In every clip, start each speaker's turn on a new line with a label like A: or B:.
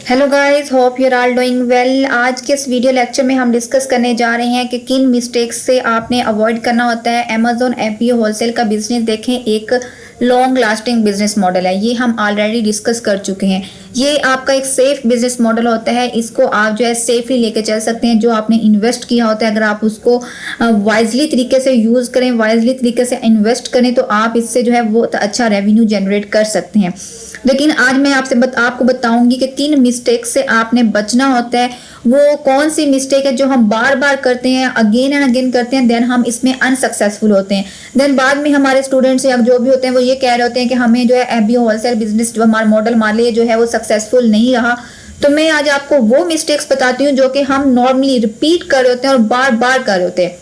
A: Hello guys, hope you are all doing well. आज के इस वीडियो लेक्चर में हम डिस्कस करने जा रहे हैं कि किन मिस्टेक्स से आपने अवॉइड करना होता है। अमेजोन एफबीओ होलसेल का बिजनेस देखें, एक लॉन्ग लास्टिंग बिजनेस मॉडल है। ये हम ऑलरेडी डिस्कस कर चुके हैं। ये आपका एक सेफ बिजनेस मॉडल होता है। इसको आप जो है सेफली लेके चल सकते हैं। जो आपने इन्वेस्ट किया होता है, अगर आप उसको वाइजली तरीके से यूज़ करें, वाइजली तरीके से इन्वेस्ट करें, तो आप इससे जो है वो अच्छा रेवेन्यू जनरेट कर सकते हैं। लेकिन आज मैं आपको बताऊंगी कि किन मिस्टेक से आपने बचना होता है। वो कौन सी मिस्टेक है जो हम बार बार करते हैं, अगेन एंड अगेन करते हैं, देन हम इसमें अनसक्सेसफुल होते हैं। देन बाद में हमारे स्टूडेंट्स या जो भी होते हैं वो ये कह रहे होते हैं कि हमें जो है एफबीओ होलसेल बिजनेस जो हमारा मॉडल मान लिया जो है वो सक्सेसफुल नहीं रहा। तो मैं आज आपको वो मिस्टेक्स बताती हूँ जो कि हम नॉर्मली रिपीट कर रहे होते हैं और बार बार कर रहे होते हैं।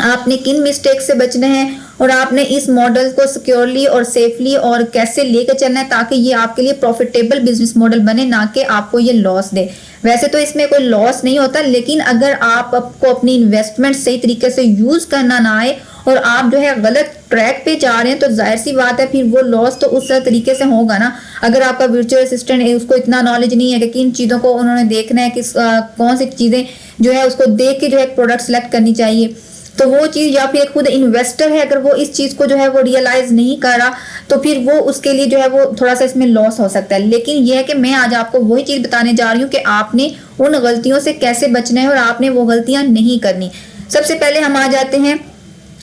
A: आपने किन मिस्टेक से बचना है और आपने इस मॉडल को सिक्योरली और सेफली और कैसे लेकर चलना है ताकि ये आपके लिए प्रॉफिटेबल बिजनेस मॉडल बने, ना कि आपको ये लॉस दे। वैसे तो इसमें कोई लॉस नहीं होता, लेकिन अगर आपको अपनी इन्वेस्टमेंट सही तरीके से यूज करना ना आए और आप जो है गलत ट्रैक पे जा रहे हैं, तो जाहिर सी बात है फिर वो लॉस तो उस तरीके से होगा ना। अगर आपका वर्चुअल असिस्टेंट है, उसको इतना नॉलेज नहीं है कि किन चीज़ों को उन्होंने देखना है, किस कौन सी चीज़ें जो है उसको देख के जो है प्रोडक्ट सेलेक्ट करनी चाहिए, तो वो चीज़, या फिर खुद इन्वेस्टर है अगर वो इस चीज़ को जो है वो रियलाइज नहीं कर रहा, तो फिर वो उसके लिए जो है वो थोड़ा सा इसमें लॉस हो सकता है। लेकिन ये है कि मैं आज आपको वही चीज़ बताने जा रही हूँ कि आपने उन गलतियों से कैसे बचना है और आपने वो गलतियां नहीं करनी। सबसे पहले हम आ जाते हैं,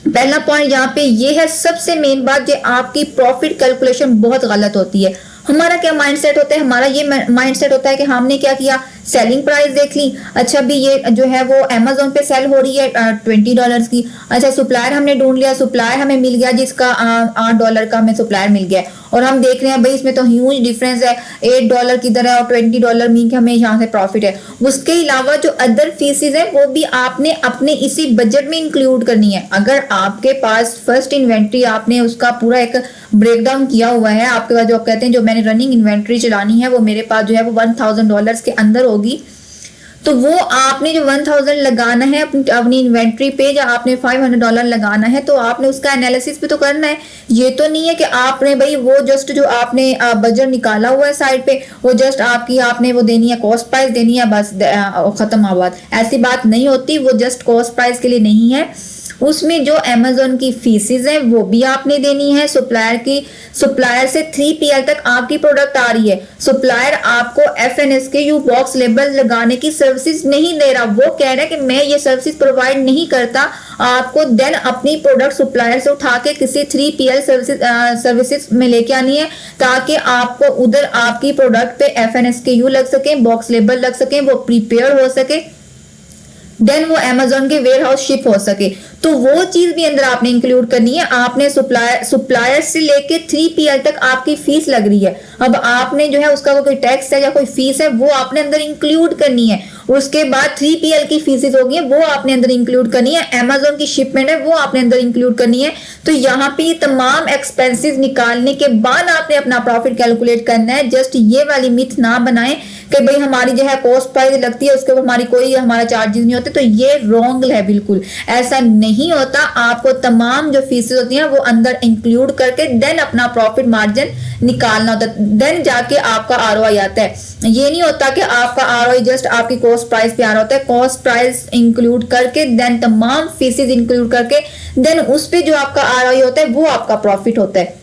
A: पहला पॉइंट यहाँ पे ये है, सबसे मेन बात, जो आपकी प्रॉफिट कैलकुलेशन बहुत गलत होती है। हमारा क्या माइंडसेट होता है, हमारा ये माइंडसेट होता है कि हमने क्या किया, सेलिंग प्राइस देख ली, अच्छा भी ये जो है वो अमेजोन पे सेल हो रही है $20 की। अच्छा सप्लायर हमने ढूंढ लिया, सप्लायर हमें मिल गया जिसका $8 का हमें सप्लायर मिल गया, और हम देख रहे हैं भाई इसमें तो ह्यूज डिफरेंस है, $8 की तरह और $20 मीन के हमें यहाँ से प्रॉफिट है। उसके अलावा जो अदर फीसेज है वो भी आपने अपने इसी बजट में इंक्लूड करनी है। अगर आपके पास फर्स्ट इन्वेंट्री आपने उसका पूरा एक ब्रेकडाउन किया हुआ है, आपके पास जो आप कहते हैं जो मैंने रनिंग इन्वेंट्री चलानी है वो मेरे पास जो है वो $1000 के अंदर होगी, तो वो आपने जो 1000 लगाना है अपनी इन्वेंट्री पे, या आपने $500 लगाना है, तो आपने उसका एनालिसिस भी तो करना है। ये तो नहीं है कि आपने भाई वो जस्ट जो आपने बजट निकाला हुआ है साइड पे, वो जस्ट आपने वो देनी है, कॉस्ट प्राइस देनी है, बस खत्म आबाद। ऐसी बात नहीं होती, वो जस्ट कॉस्ट प्राइस के लिए नहीं है। उसमें जो अमेजोन की फीसेज है वो भी आपने देनी है। सप्लायर से 3PL तक आपकी प्रोडक्ट आ रही है, सप्लायर आपको FNSKU बॉक्स लेबल लगाने की सर्विसेज नहीं दे रहा, वो कह रहा है कि मैं ये सर्विसेज प्रोवाइड नहीं करता आपको। देन अपनी प्रोडक्ट सप्लायर से उठा के किसी 3PL सर्विसेज में लेके आनी है, ताकि आपको उधर आपकी प्रोडक्ट पे FNSKU लग सके, बॉक्स लेबल लग सके, वो प्रीपेयर हो सके, देन वो अमेजोन के वेयर हाउस शिप हो सके। तो वो चीज भी अंदर आपने इंक्लूड करनी है। आपने सप्लायर से लेके 3PL तक आपकी फीस लग रही है, अब आपने जो है उसका कोई टैक्स है या कोई फीस है वो आपने अंदर इंक्लूड करनी है। उसके बाद 3PL की फीसेज होगी वो आपने अंदर इंक्लूड करनी है, अमेजोन की शिपमेंट है वो आपने अंदर इंक्लूड करनी है। तो यहाँ पे तमाम एक्सपेंसेस निकालने के बाद आपने अपना प्रॉफिट कैलकुलेट करना है। जस्ट ये वाली मिथ ना बनाएं कि भाई हमारी जो है कॉस्ट प्राइस लगती है उसके ऊपर हमारी कोई हमारा चार्जेस नहीं होते, तो ये रॉन्ग है, बिल्कुल ऐसा नहीं होता। आपको तमाम जो फीसेस होती हैं वो अंदर इंक्लूड करके देन अपना प्रॉफिट मार्जिन निकालना होता है, देन जाके आपका ROI आता है। ये नहीं होता कि आपका ROI जस्ट आपकी कॉस्ट प्राइस पे आ रहा होता है, कॉस्ट प्राइस इंक्लूड करके देन तमाम फीसेस इंक्लूड करके देन उस पे जो आपका ROI होता है वो आपका प्रॉफिट होता है।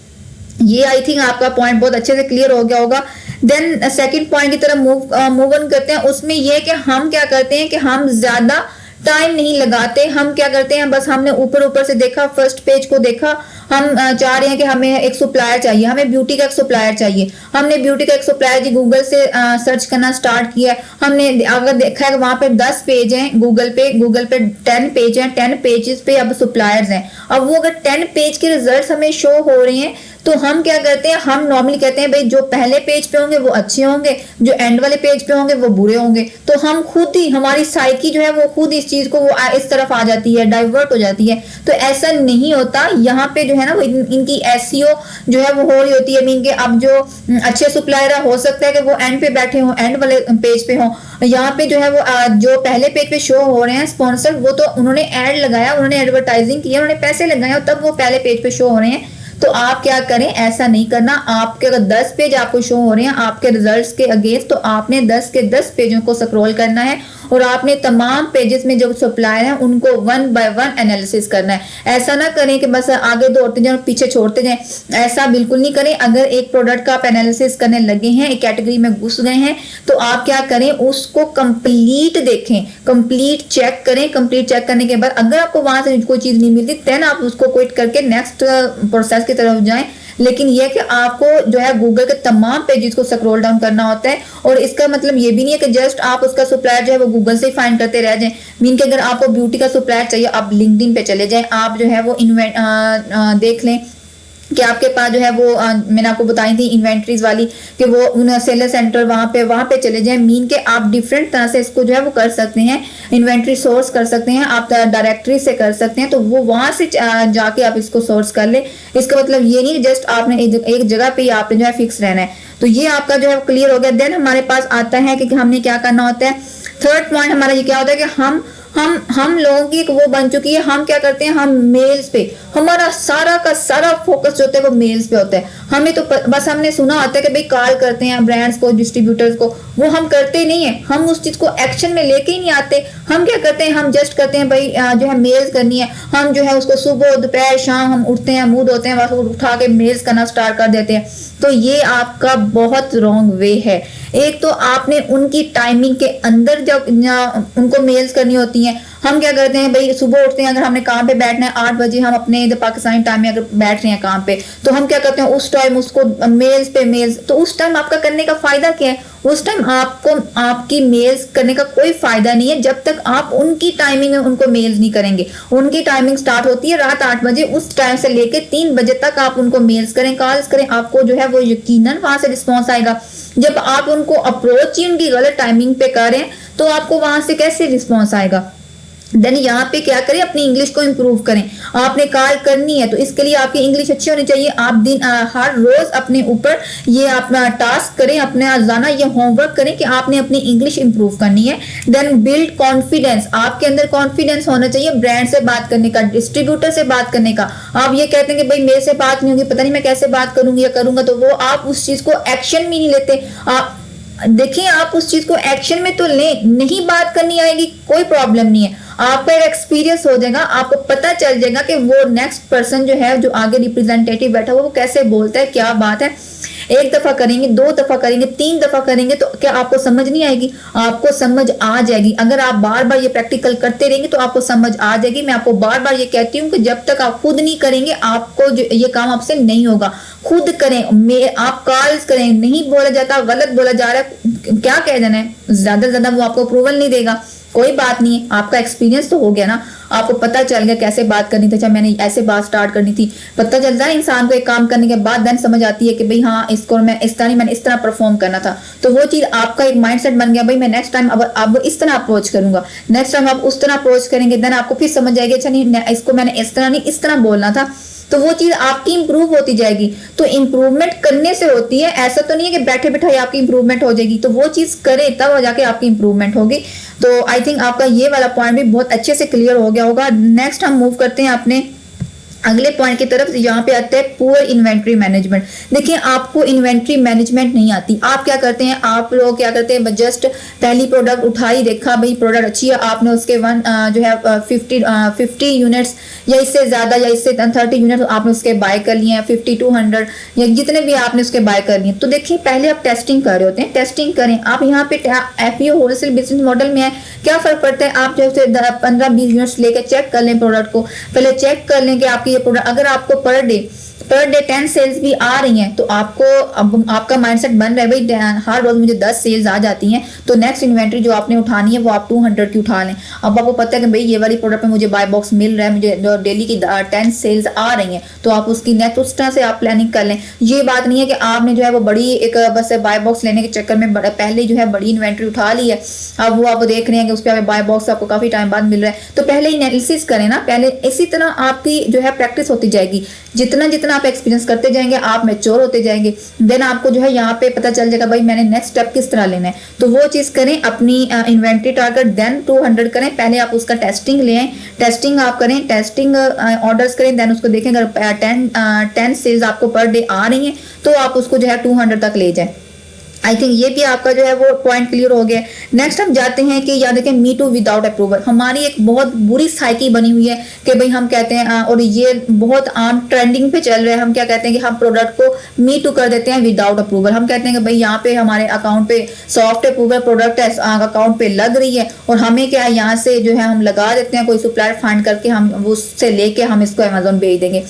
A: ये आई थिंक आपका पॉइंट बहुत अच्छे से क्लियर हो गया होगा। देन सेकंड पॉइंट की तरफ मूव ऑन करते हैं। उसमें यह कि हम क्या करते हैं कि हम ज्यादा टाइम नहीं लगाते। हम क्या करते हैं, बस हमने ऊपर से देखा, फर्स्ट पेज को देखा, हम चाह रहे हैं कि हमें एक सप्लायर चाहिए, हमें ब्यूटी का एक सप्लायर चाहिए, हमने ब्यूटी का एक सप्लायर जी गूगल से सर्च करना स्टार्ट किया। हमने अगर देखा है वहां पे 10 पेज हैं गूगल पे 10 पेज हैं, 10 पेजेस पे अब सप्लायर्स हैं। अब वो अगर 10 पेज के रिजल्ट हमें शो हो रहे हैं, तो हम क्या करते हैं, हम नॉर्मली कहते हैं भाई जो पहले पेज पे होंगे वो अच्छे होंगे, जो एंड वाले पेज पे होंगे वो बुरे होंगे। तो हम खुद ही, हमारी साइकी जो है वो खुद इस चीज को वो इस तरफ आ जाती है, डाइवर्ट हो जाती है। तो ऐसा नहीं होता। यहाँ पे जो है ना वो इनकी SEO जो है वो हो रही होती है, मीन के अब जो अच्छे सप्लायर हो सकता है कि वो एंड पे बैठे हों, एंड वाले पेज पे हों। यहाँ पे जो है वो जो पहले पेज पे शो हो रहे हैं स्पॉन्सर, वो तो उन्होंने एड लगाया, उन्होंने एडवर्टाइजिंग किया, उन्होंने पैसे लगाए, तब वो पहले पेज पे शो हो रहे हैं। तो आप क्या करें, ऐसा नहीं करना। आपके अगर 10 पेज आपको शो हो रहे हैं आपके रिजल्ट्स के अगेंस्ट, तो आपने 10 के 10 पेजों को स्क्रॉल करना है और आपने तमाम पेजेस में जो सप्लायर हैं उनको वन बाय वन एनालिसिस करना है। ऐसा ना करें कि बस आगे दौड़ते जाए और पीछे छोड़ते जाएं, ऐसा बिल्कुल नहीं करें। अगर एक प्रोडक्ट का आप एनालिसिस करने लगे हैं, एक कैटेगरी में घुस गए हैं, तो आप क्या करें, उसको कंप्लीट देखें, कंप्लीट चेक करें। कंप्लीट चेक करने के बाद अगर आपको वहां से कोई चीज नहीं मिलती, देन आप उसको क्विट करके नेक्स्ट प्रोसेस की तरफ जाएं। लेकिन यह कि आपको जो है गूगल के तमाम पेजेस को स्क्रॉल डाउन करना होता है। और इसका मतलब ये भी नहीं है कि जस्ट आप उसका सप्लायर जो है वो गूगल से फाइंड करते रह जाएं। मीन कि अगर आपको ब्यूटी का सप्लायर चाहिए, आप लिंक्डइन पे चले जाएं, आप जो है वो देख लें कि आपके पास जो है वो मैंने आपको बताई थी इन्वेंट्रीज वाली, कि वो उन सेलर सेंटर वहां पे चले जाएं। मीन के आप डिफरेंट तरह से इसको जो है वो कर सकते हैं, इन्वेंट्री सोर्स कर सकते हैं, आप डायरेक्टरी से कर सकते हैं। तो वो वहां से जाके आप इसको सोर्स कर ले। इसका मतलब ये नहीं जस्ट आपने एक जगह पे ही आपने जो है फिक्स रहना है। तो ये आपका जो है क्लियर हो गया। देन हमारे पास आता है कि हमने क्या करना होता है। थर्ड पॉइंट हमारा ये क्या होता है कि हम लोगों की एक वो बन चुकी है, हम क्या करते हैं, हम मेल्स पे, हमारा सारा का सारा फोकस जो होता है वो मेल्स पे होता है। हमें तो बस हमने सुना होता है कि भाई कॉल करते हैं ब्रांड्स को, डिस्ट्रीब्यूटर्स को, वो हम करते ही नहीं है। हम उस चीज को एक्शन में लेके ही नहीं आते। हम क्या करते हैं, हम जस्ट करते हैं भाई जो है मेल्स करनी है, हम जो है उसको सुबह दोपहर शाम हम उठते हैं, मूड होते हैं, बस उठा के मेल्स करना स्टार्ट कर देते हैं। तो ये आपका बहुत रॉन्ग वे है। एक तो आपने उनकी टाइमिंग के अंदर जब उनको मेल्स करनी होती हैं, हम क्या करते हैं भाई, सुबह उठते हैं, अगर हमने काम पे बैठना है 8 बजे, हम अपने इधर पाकिस्तानी टाइम में अगर बैठ रहे हैं काम पे, तो हम क्या करते हैं उस टाइम उसको मेल्स पे मेल्स। तो उस टाइम आपका करने का फायदा क्या है? उस टाइम आपको आपकी मेल्स करने का कोई फायदा नहीं है जब तक आप उनकी टाइमिंग में उनको मेल्स नहीं करेंगे। उनकी टाइमिंग स्टार्ट होती है रात 8 बजे, उस टाइम से लेके 3 बजे तक आप उनको मेल्स करें, कॉल्स करें, आपको जो है वो यकीनन वहां से रिस्पॉन्स आएगा। जब आप उनको अप्रोच ही उनकी गलत टाइमिंग पे करें तो आपको वहां से कैसे रिस्पॉन्स आएगा? देन यहाँ पे क्या करें, अपनी इंग्लिश को इंप्रूव करें। आपने कॉल करनी है तो इसके लिए आपकी इंग्लिश अच्छी होनी चाहिए। आप हर रोज अपने ऊपर ये अपना टास्क करें, अपना जाना ये होमवर्क करें कि आपने अपनी इंग्लिश इंप्रूव करनी है। देन बिल्ड कॉन्फिडेंस, आपके अंदर कॉन्फिडेंस होना चाहिए ब्रांड से बात करने का, डिस्ट्रीब्यूटर से बात करने का। आप ये कहते हैं कि भाई मेरे से बात नहीं होगी, पता नहीं मैं कैसे बात करूंगी या करूंगा, तो वो आप उस चीज को एक्शन में नहीं लेते। आप देखिए, आप उस चीज को एक्शन में तो लें, नहीं बात करनी आएगी कोई प्रॉब्लम नहीं है, आपका एक एक्सपीरियंस हो जाएगा, आपको पता चल जाएगा कि वो नेक्स्ट पर्सन जो है जो आगे रिप्रेजेंटेटिव बैठा हुआ वो कैसे बोलता है, क्या बात है। एक दफा करेंगे, 2 दफा करेंगे, 3 दफा करेंगे तो क्या आपको समझ नहीं आएगी? आपको समझ आ जाएगी। अगर आप बार बार ये प्रैक्टिकल करते रहेंगे तो आपको समझ आ जाएगी। मैं आपको बार बार ये कहती हूँ कि जब तक आप खुद नहीं करेंगे आपको जो ये काम आपसे नहीं होगा। खुद करें, आप कॉल्स करें, नहीं बोला जाता, गलत बोला जा रहा है, क्या कह देना है, ज्यादा से ज्यादा वो आपको अप्रूवल नहीं देगा, कोई बात नहीं है, आपका एक्सपीरियंस तो हो गया ना, आपको पता चल गया कैसे बात करनी थी। अच्छा मैंने ऐसे बात स्टार्ट करनी थी, पता चलता है इंसान को एक काम करने के बाद देन समझ आती है कि भाई हाँ इसको मैं इस तरह नहीं, मैंने इस तरह परफॉर्म करना था। तो वो चीज आपका एक माइंडसेट बन गया, भाई मैं नेक्स्ट टाइम अब इस तरह अप्रोच करूंगा, नेक्स्ट टाइम आप उस तरह अप्रोच करेंगे, देन आपको फिर समझ आएगी अच्छा नहीं इसको मैंने इस तरह नहीं इस तरह बोलना था। तो वो चीज आपकी इंप्रूव होती जाएगी। तो इंप्रूवमेंट करने से होती है, ऐसा तो नहीं है कि बैठे बैठाए आपकी इंप्रूवमेंट हो जाएगी। तो वो चीज करें तब जाके आपकी इंप्रूवमेंट होगी। तो आई थिंक आपका ये वाला पॉइंट भी बहुत अच्छे से क्लियर हो गया होगा। नेक्स्ट हम मूव करते हैं अपने अगले पॉइंट की तरफ। यहाँ पे आता है पुअर इन्वेंट्री मैनेजमेंट। देखिए आपको इन्वेंट्री मैनेजमेंट नहीं आती, आप क्या करते हैं, आप लोग क्या करते हैं, जस्ट पहली प्रोडक्ट उठाई, देखा भाई प्रोडक्ट अच्छी है, आपने उसके जो है 50 यूनिट्स या इससे ज्यादा या इससे 30 यूनिट आपने उसके बाय कर लिए हैं, 50 200 या जितने भी आपने उसके बाय कर लिए। तो देखिए पहले आप टेस्टिंग कर रहे होते हैं, टेस्टिंग करें। आप यहाँ पे एफपीओ होलसेल बिजनेस मॉडल में है, क्या फर्क पड़ता है, आप जो 15-20 यूनिट्स लेकर चेक कर लें, प्रोडक्ट को पहले चेक कर लें कि आपकी ये प्रोडक्ट, अगर आपको पर डे 10 सेल्स भी आ रही हैं तो आपको अब आपका माइंडसेट बन रहा है भाई हर रोज मुझे 10 सेल्स आ जाती हैं, तो नेक्स्ट इन्वेंट्री जो आपने उठानी है वो आप 200 की उठा लें। अब आपको पता है कि भाई ये वाली प्रोडक्ट में मुझे बाय बॉक्स मिल रहा है, मुझे जो डेली की 10 सेल्स आ रही हैं, तो आप उसकी नेक्स्ट उस तरह से आप प्लानिंग कर लें। ये बात नहीं है कि आपने जो है वो बड़ी एक बस बाय बॉक्स लेने के चक्कर में पहले जो है बड़ी इन्वेंट्री उठा ली है, अब वो आप देख रहे हैं कि उस पर बाय बॉक्स आपको काफी टाइम बाद मिल रहा है, तो पहले एनालिसिस करें ना, पहले इसी तरह आपकी जो है प्रैक्टिस होती जाएगी। जितना जितना देन आप एक्सपीरियंस करते जाएंगे, आप मैच्योर होते जाएंगे, देन आपको जो है यहाँ पे पता चल जाएगा भाई मैंने नेक्स्ट स्टेप किस तरह लेना है। तो वो चीज़ करें, अपनी इन्वेंट्री टारगेट देन 200 करें, पहले आप उसका टेस्टिंग ले आए, टेस्टिंग आप करें, टेस्टिंग ऑर्डर्स करें, देन उसको देखें अगर 10 सेल्स आपको पर डे आ रही हैं तो आप उसको जो है 200 तक ले जाए। आई थिंक ये भी आपका जो है वो पॉइंट क्लियर हो गया। नेक्स्ट हम जाते हैं कि या देखें मी टू विदाउट अप्रूवल, हमारी एक बहुत बुरी साइकी बनी हुई है कि भाई हम कहते हैं और ये बहुत आम ट्रेंडिंग पे चल रहा है, हम क्या कहते हैं कि हम प्रोडक्ट को मी टू कर देते हैं विदाउट अप्रूवल। हम कहते हैं कि भाई यहाँ पे हमारे अकाउंट पे सॉफ्ट अप्रूवल प्रोडक्ट अकाउंट पे लग रही है और हमें क्या है यहाँ से जो है हम लगा देते हैं, कोई सप्लायर फाइंड करके हम उससे लेके हम इसको अमेजोन भेज देंगे।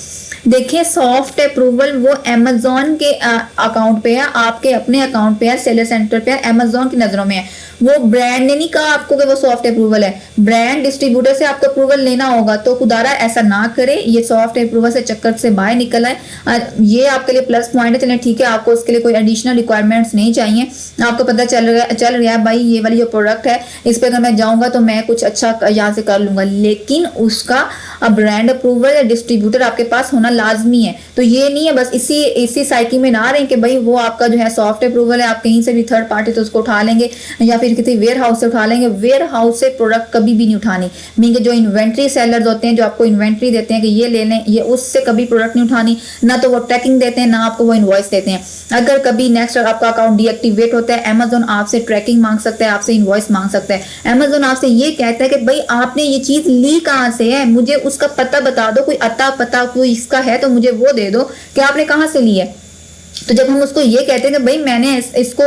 A: देखिए सॉफ्ट अप्रूवल वो अमेजोन के अकाउंट पे है, आपके अपने अकाउंट पे है, सेलर सेंटर पे है, अमेजोन की नजरों में है। वो ब्रांड ने नहीं कहा आपको कि वो सॉफ्ट अप्रूवल है, ब्रांड डिस्ट्रीब्यूटर से आपको अप्रूवल लेना होगा। तो खुदारा ऐसा ना करे, ये सॉफ्ट अप्रूवल से चक्कर से बाहर निकल आए। ये आपके लिए प्लस पॉइंट है, चलें ठीक है, आपको उसके लिए कोई एडिशनल रिक्वायरमेंट्स नहीं चाहिए। आपको पता चल रहा है भाई ये वाली जो प्रोडक्ट है इस पर अगर मैं जाऊंगा तो मैं कुछ अच्छा यहाँ से कर लूंगा, लेकिन उसका ब्रांड अप्रूवल या डिस्ट्रीब्यूटर आपके पास होना लाजमी है। तो ये नहीं है बस इसी साइकिल में ना रहे कि भाई वो आपका जो है सॉफ्ट अप्रूवल है, आप कहीं से भी थर्ड पार्टी तो उसको उठा लेंगे या फिर किसी वेयर हाउस से उठा लेंगे। वेयर हाउस से प्रोडक्ट कभी भी नहीं उठानी, मीन जो इन्वेंट्री सेलर्स होते हैं जो आपको इन्वेंट्री देते हैं कि ये ले लें, ये उससे कभी प्रोडक्ट नहीं उठानी, ना तो वो ट्रैकिंग देते हैं ना आपको वो इनवॉइस देते हैं। अगर कभी नेक्स्ट आपका अकाउंट डीएक्टिवेट होता है, अमेजोन आपसे ट्रैकिंग मांग सकता है, आपसे इनवॉइस मांग सकता है। अमेजोन आपसे ये कहता है कि भाई आपने ये चीज ली कहाँ से है, मुझे उसका पता बता दो, कोई अता पता कोई इसका है तो मुझे वो दे दो कि आपने कहाँ से ली है। तो जब हम उसको ये कहते हैं कि भाई मैंने इसको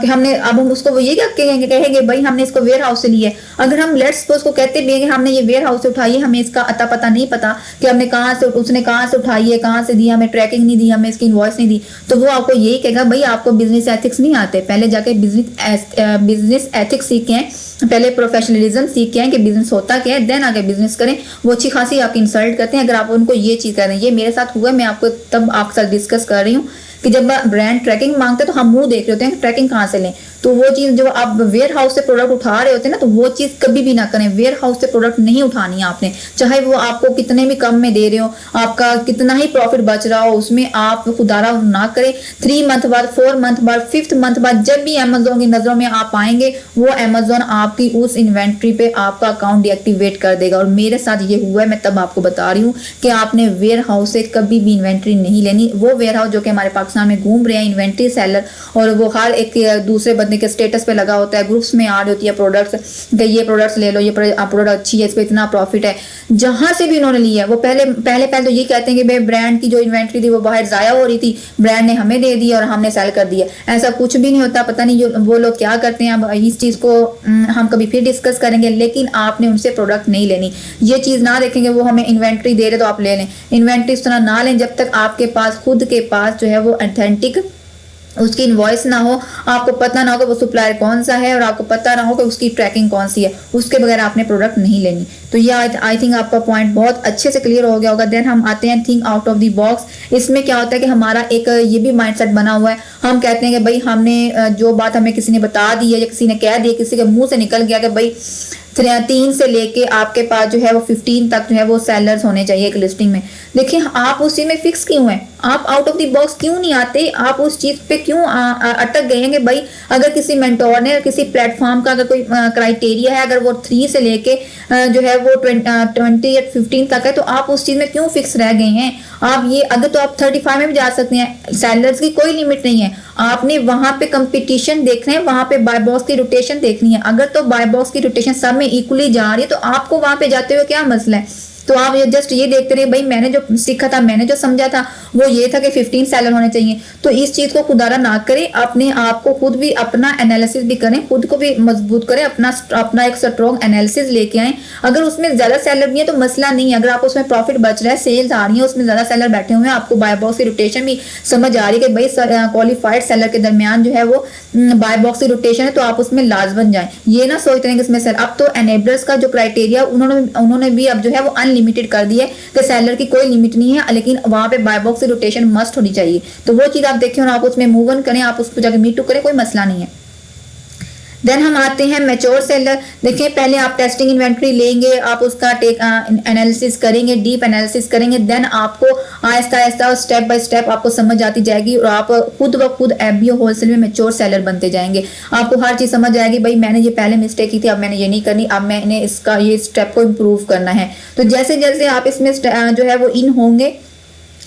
A: हमने, अब हम उसको वो ये क्या कहेंगे भाई हमने इसको वेयर हाउस से लिया है। अगर हम लेट्स सपोज को कहते भी हैं कि हमने ये वेयर हाउस से उठाई है, हमें इसका अता पता नहीं पता कि हमने कहाँ से, उसने कहाँ से उठाई है, कहाँ से दी, हमें ट्रैकिंग नहीं दी, हमें इसकी इनवॉइस नहीं दी, तो वो आपको यही कहेगा भाई आपको बिजनेस एथिक्स नहीं आते, पहले जाके बिजनेस एथिक्स सीखे हैं, पहले प्रोफेशनलिज्म सीख के आए कि बिजनेस होता क्या है, देन आगे बिजनेस करें। वो अच्छी खासी आपकी इंसल्ट करते हैं अगर आप उनको ये चीज़ कर रहे हैं। ये मेरे साथ हुआ है, मैं आपको तब आपके साथ डिस्कस कर रही हूँ कि जब ब्रांड ट्रैकिंग मांगते हैं तो हम मुंह देख रहे होते हैं कि ट्रैकिंग कहाँ से लें। तो वो चीज़ जो आप वेयर हाउस से प्रोडक्ट उठा रहे होते हैं ना, तो वो चीज़ कभी भी ना करें। वेयर हाउस से प्रोडक्ट नहीं उठानी है आपने, चाहे वो आपको कितने भी कम में दे रहे हो, आपका कितना ही प्रॉफिट बच रहा हो, उसमें आप खुदारा ना करें। 3 मंथ बाद, 4 मंथ बाद, 5th मंथ बाद जब भी अमेजोन की नजरों में आप आएंगे, वो अमेजोन आपकी उस इन्वेंट्री पे आपका अकाउंट डीएक्टिवेट कर देगा। और मेरे साथ ये हुआ है, मैं तब आपको बता रही हूँ कि आपने वेयर हाउस से कभी भी इन्वेंट्री नहीं लेनी। वो वेयर हाउस जो कि हमारे पाकिस्तान में घूम रहे हैं इन्वेंट्री सेलर, और वो हर एक दूसरे बंदे के स्टेटस पे लगा होता है, ग्रुप्स में आ रही होती है प्रोडक्ट्स कि ये प्रोडक्ट्स ले लो, ये प्रोडक्ट अच्छी है, इस पर इतना प्रॉफिट है। जहां से भी उन्होंने लिया है वो पहले तो ये कहते हैं कि भाई ब्रांड की जो इन्वेंट्री थी वो बाहर जाया हो रही थी, ब्रांड ने हमें दे दी और हमने सेल कर दिया। ऐसा कुछ भी नहीं होता, पता नहीं वो लोग क्या करते हैं। अब इस चीज को हम कभी फिर डिस्कस करेंगे, लेकिन आपने उनसे प्रोडक्ट नहीं लेनी। ये चीज ना देखेंगे वो हमें इन्वेंट्री दे रहे तो आप ले लें, इन्वेंट्री इस तरह ना लें जब तक आपके पास खुद के पास जो है वो ऑथेंटिक उसकी इनवॉइस ना हो, आपको पता ना हो कि वो सप्लायर कौन सा है और आपको पता ना हो कि उसकी ट्रैकिंग कौन सी है, उसके बगैर आपने प्रोडक्ट नहीं लेनी। तो ये आई थिंक आपका पॉइंट बहुत अच्छे से क्लियर हो गया होगा। देन हम आते हैं think out of the box. इसमें क्या होता है कि हमारा एक ये भी माइंडसेट बना हुआ है, हम कहते हैं कि भाई हमने जो बात हमें किसी ने बता दी है या किसी ने कह दिया, किसी के मुंह से निकल गया कि भाई 3 से लेके आपके पास जो है वो 15 तक जो है वो सेलर्स होने चाहिए एक लिस्टिंग में। देखिए आप उस चीज में फिक्स क्यों हैं, आप आउट ऑफ द बॉक्स क्यों नहीं आते, आप उस चीज पे क्यों अटक गए हैं कि भाई अगर किसी मेंटोर ने किसी प्लेटफॉर्म का अगर कोई क्राइटेरिया है, अगर वो 3 से लेके जो है वो 20 या 15 तक है, तो आप उस चीज में क्यों फिक्स रह गए हैं। आप ये अगर तो आप 35 में भी जा सकते हैं, सेलर्स की कोई लिमिट नहीं है। आपने वहां पे कंपटीशन देखना है, वहां पे बाय बॉक्स की रोटेशन देखनी है। अगर तो बाय बॉक्स की रोटेशन सब में इक्वली जा रही है तो आपको वहां पे जाते हुए क्या मसला है। तो आप जस्ट ये देखते रहे भाई मैंने जो सीखा था, मैंने जो समझा था वो ये था कि 15 सेलर होने चाहिए। तो इस चीज को खुदारा ना करें, अपने आप को खुद भी अपना एनालिसिस भी करें, खुद को भी मजबूत करें, अपना एक स्ट्रॉन्ग एनालिसिस लेके आए। अगर उसमें ज्यादा सेलर नहीं है तो मसला नहीं है, अगर आप उसमें प्रॉफिट बच रहा है, सेल्स आ रही है, उसमें ज्यादा सेलर बैठे हुए हैं, आपको बाय बॉक्स की रोटेशन भी समझ आ रही है कि भाई क्वालिफाइड सेलर के दरमियान जो है वो बाय बॉक्स की रोटेशन है, तो आप उसमें लाजमन जाए। ये ना सोचते हैं कि इसमें सेल, अब तो एनेबलर्स का जो क्राइटेरिया उन्होंने भी अब जो है वो अनलिमिटेड कर दिया है कि सेलर की कोई लिमिट नहीं है, लेकिन वहां पे बाय बॉक्स की रोटेशन मस्ट होनी चाहिए। तो वो चीज आप देखें और आप उसमें मूव ऑन करें, आप उसको जाकर मीट टू करें, कोई मसला नहीं है। देन हम आते हैं मैच्योर सेलर। देखिए पहले आप टेस्टिंग इन्वेंट्री लेंगे, आप उसका एनालिसिस करेंगे, डीप एनालिसिस करेंगे, देन आपको Aahista Aahista step by step आपको समझ आती जाएगी और आप खुद ब खुद एफबीओ होलसेल में मैच्योर सेलर बनते जाएंगे। आपको हर चीज समझ आएगी, भाई मैंने ये पहले मिस्टेक की थी, अब मैंने ये नहीं करनी, अब मैंने इसका ये स्टेप को इम्प्रूव करना है। तो जैसे जैसे आप इसमें जो है वो इन होंगे,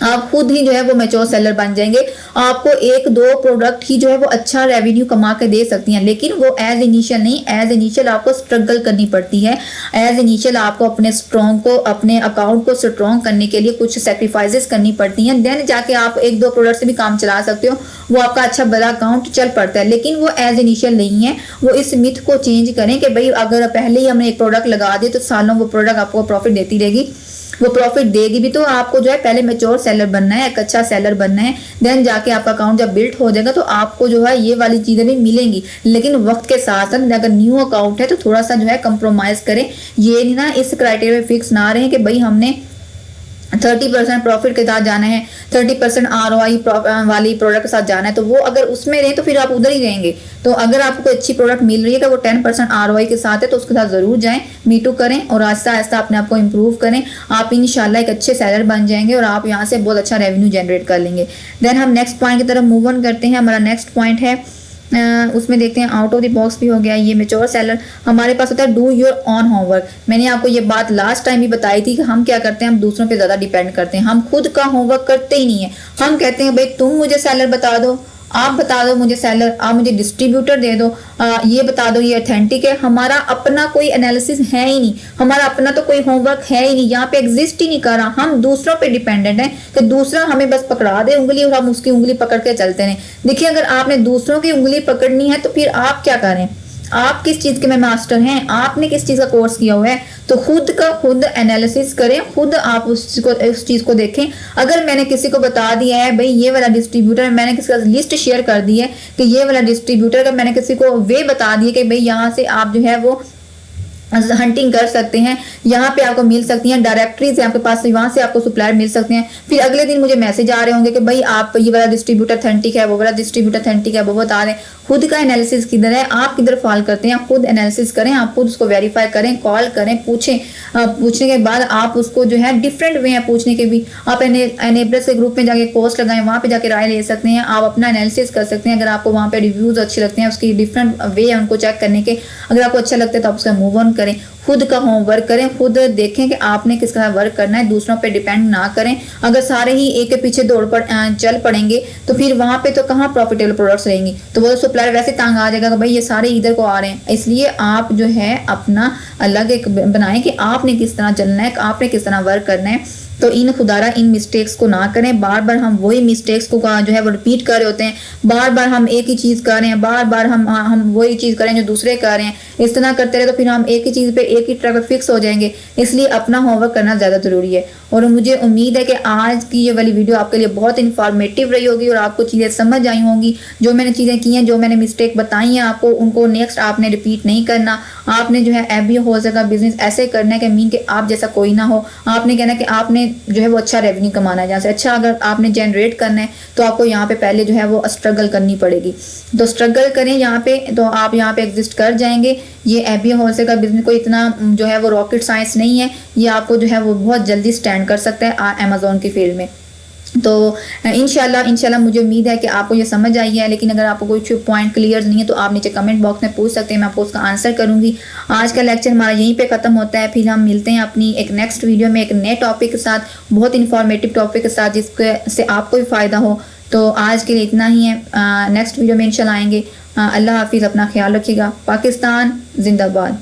A: आप खुद ही जो है वो मैच्योर सेलर बन जाएंगे। आपको एक दो प्रोडक्ट ही जो है वो अच्छा रेवेन्यू कमा के दे सकती हैं, लेकिन वो एज इनिशियल नहीं, एज इनिशियल आपको स्ट्रगल करनी पड़ती है। एज इनिशियल आपको अपने स्ट्रॉन्ग को, अपने अकाउंट को स्ट्रॉन्ग करने के लिए कुछ सेक्रीफाइसेस करनी पड़ती हैं, देन जाके आप एक दो प्रोडक्ट से भी काम चला सकते हो, वो आपका अच्छा बड़ा अकाउंट चल पड़ता है। लेकिन वो एज इनिशियल नहीं है। वो इस मिथ को चेंज करें कि भाई अगर पहले ही हमने एक प्रोडक्ट लगा दिया तो सालों वो प्रोडक्ट आपको प्रॉफिट देती रहेगी। वो प्रॉफिट देगी भी, तो आपको जो है पहले मैच्योर सेलर बनना है, एक अच्छा सेलर बनना है, देन जाके आपका अकाउंट जब बिल्ड हो जाएगा तो आपको जो है ये वाली चीजें भी मिलेंगी। लेकिन वक्त के साथ साथ अगर न्यू अकाउंट है तो थोड़ा सा जो है कंप्रोमाइज करें। ये नहीं ना इस क्राइटेरिया में फिक्स ना रहे कि भाई हमने 30% प्रॉफिट के साथ जाना है, 30% ROI वाली प्रोडक्ट के साथ जाना है, तो वो अगर उसमें रहे तो फिर आप उधर ही रहेंगे। तो अगर आपको कोई अच्छी प्रोडक्ट मिल रही है कि वो 10% ROI के साथ है तो उसके साथ जरूर जाएं, मीटू करें और आहिस्ता आहिस्ता अपने आप को इम्प्रूव करें। आप इंशाल्लाह एक अच्छे सेलर बन जाएंगे और आप यहाँ से बहुत अच्छा रेवेन्यू जनरेट कर लेंगे। देन हम नेक्स्ट पॉइंट की तरफ मूव ऑन करते हैं। हमारा नेक्स्ट पॉइंट है उसमें देखते हैं, आउट ऑफ द बॉक्स भी हो गया ये मैच्योर सेलर। हमारे पास होता है डू योर ऑन होमवर्क। मैंने आपको ये बात लास्ट टाइम भी बताई थी कि हम क्या करते हैं, हम दूसरों पे ज्यादा डिपेंड करते हैं, हम खुद का होमवर्क करते ही नहीं है। हम कहते हैं भाई तुम मुझे सेलर बता दो, आप बता दो मुझे सेलर, आप मुझे डिस्ट्रीब्यूटर दे दो, ये बता दो ये ऑथेंटिक है। हमारा अपना कोई एनालिसिस है ही नहीं, हमारा अपना तो कोई होमवर्क है ही नहीं, यहाँ पे एग्जिस्ट ही नहीं कर रहा। हम दूसरों पे डिपेंडेंट हैं कि दूसरा हमें बस पकड़ा दे उंगली और हम उसकी उंगली पकड़ के चलते हैं। देखिए अगर आपने दूसरों की उंगली पकड़नी है तो फिर आप क्या करें, आप किस चीज के में मास्टर हैं, आपने किस चीज का कोर्स किया हुआ है, तो खुद का खुद एनालिसिस करें, खुद आप उस चीज को देखें। अगर मैंने किसी को बता दिया है भाई ये वाला डिस्ट्रीब्यूटर, मैंने किसी का लिस्ट शेयर कर दी है कि ये वाला डिस्ट्रीब्यूटर का, मैंने किसी को वे बता दिया कि भाई यहाँ से आप जो है वो हंटिंग कर सकते हैं, यहाँ पे आपको मिल सकती हैं डायरेक्टरीज आपके पास, वहां से आपको सप्लायर मिल सकते हैं। फिर अगले दिन मुझे मैसेज आ रहे होंगे कि भाई आप ये वाला डिस्ट्रीब्यूटर ऑथेंटिक है, वो वाला डिस्ट्रीब्यूटर ऑथेंटिक है, वो बता रहे हैं। खुद का एनालिसिस किधर है, आप किधर फॉल करते हैं, खुद एनालिसिस करें, आप खुद उसको वेरीफाई करें, कॉल करें, पूछें। पूछने के बाद आप उसको जो है डिफरेंट वे है पूछने के भी, आप एनेबलर्स के ग्रुप में जाके पोस्ट लगाएं, वहाँ पे जाके राय ले सकते हैं, आप अपना एनालिसिस कर सकते हैं। अगर आपको वहाँ पे रिव्यूज अच्छे लगते हैं, उसकी डिफरेंट वे है उनको चेक करने के, अगर आपको अच्छा लगता है तो आप उसका मूव ऑन करें। खुद का होमवर्क करें, खुद देखें कि आपने किस तरह वर्क करना है, दूसरों पे डिपेंड ना करें। अगर सारे ही एक के पीछे चल पड़ेंगे तो फिर वहां पे तो कहाँ प्रॉफिटेबल प्रोडक्ट्स रहेंगी, तो वो सप्लायर वैसे तंग आ जाएगा कि भाई ये सारे इधर को आ रहे हैं। इसलिए आप जो है अपना अलग एक बनाएं कि आपने किस तरह चलना है, आपने किस तरह वर्क करना है। तो इन खुदारा इन मिस्टेक्स को ना करें। बार बार हम वही मिस्टेक्स को जो है वो रिपीट कर रहे होते हैं, बार बार हम एक ही चीज कर रहे हैं, बार बार हम वही चीज करें जो दूसरे कर रहे हैं। इस तरह करते रहे तो फिर हम एक ही चीज पे एक ही ट्रैक पे फिक्स हो जाएंगे। इसलिए अपना होमवर्क करना ज्यादा जरूरी है। और मुझे उम्मीद है कि आज की ये वाली वीडियो आपके लिए बहुत इंफॉर्मेटिव रही होगी और आपको चीजें समझ आई होंगी। जो मैंने चीजें की हैं, जो मैंने मिस्टेक बताई हैं आपको, उनको नेक्स्ट आपने रिपीट नहीं करना। आपने जो है एफबीओ हो सका बिजनेस ऐसे करना है कि मीन के आप जैसा कोई ना हो। आपने कहना कि आपने जो है वो अच्छा रेवेन्यू कमाना है, जहाँ से अच्छा अगर आपने जनरेट करना है तो आपको यहाँ पे पहले जो है वो स्ट्रगल करनी पड़ेगी। तो स्ट्रगल करें यहाँ पे, तो आप यहाँ पे एग्जिस्ट कर जाएंगे। ये एफबीओ होलसेल का बिजनेस कोई इतना जो है वो रॉकेट साइंस नहीं है, ये आपको जो है वो बहुत जल्दी स्टैंड कर सकता है अमेजोन की फील्ड में। तो इंशाल्लाह मुझे उम्मीद है कि आपको ये समझ आई है। लेकिन अगर आपको कोई पॉइंट क्लियर नहीं है तो आप नीचे कमेंट बॉक्स में पूछ सकते हैं, मैं आपको उसका आंसर करूंगी। आज का लेक्चर हमारा यहीं पे ख़त्म होता है। फिर हम मिलते हैं अपनी एक नेक्स्ट वीडियो में एक नए टॉपिक के साथ, बहुत इंफॉर्मेटिव टॉपिक के साथ, जिसके से आपको भी फ़ायदा हो। तो आज के लिए इतना ही है, नेक्स्ट वीडियो में इंशाल्लाह आएंगे। अल्लाह हाफिज़, अपना ख्याल रखिएगा। पाकिस्तान जिंदाबाद।